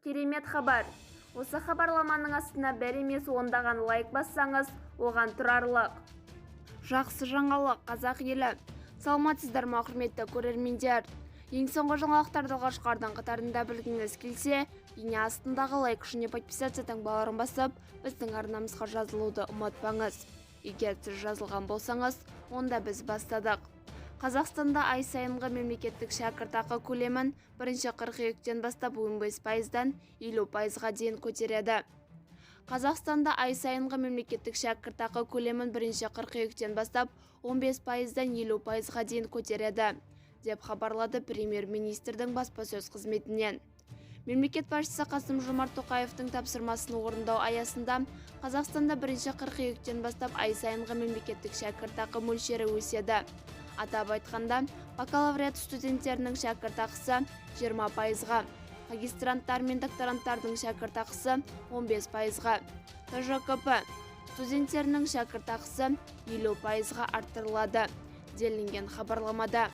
Керемет хабар! Осы хабарламаның астына бір емес ондаған лайк бассаңыз, оған тұрарлық. Жақсы жаңалық, қазақ елі. Саламатсыздар ма, құрметті көрермендер? Ең соңғы жаңалықтарды алғашқылардың қатарында білгіңіз келсе, бейне астындағы лайк және подписация таңбаларын басып, біздің арнамызға жазылуды ұмытпаңыз. Егер сіз жазылған болсаңыз, онда біз бастадық. Қазақстанда ай сайынғы мемлекеттік шәкіртақы көлемін бірінші қыркүйектен бастап 15%-дан 50%-ға дейін көтереді. Қазақстанда ай сайынғы мемлекеттік шәкіртақы көлемін бірінші қыркүйектен бастап 15%-дан 50%-ға дейін көтереді, деп хабарлады премьер-министрдің баспасөз қызметінен. Мемлекет басшысы Қасым-Жомарт Тоқаевтың тапсырмасын орындау аясында Қазақстанда бірінші қыркүйектен бастап ай сайынғы мемлекеттік шәкіртақы мөлшері өседі. Атап айтқанда, бакалавриат студенттерінің шәкіртақысы 20%-ға, магистранттар мен докторанттардың шәкіртақысы 15%-ға, ТЖКП студенттерінің шәкіртақысы 50%-ға арттырылады, делінген хабарламада.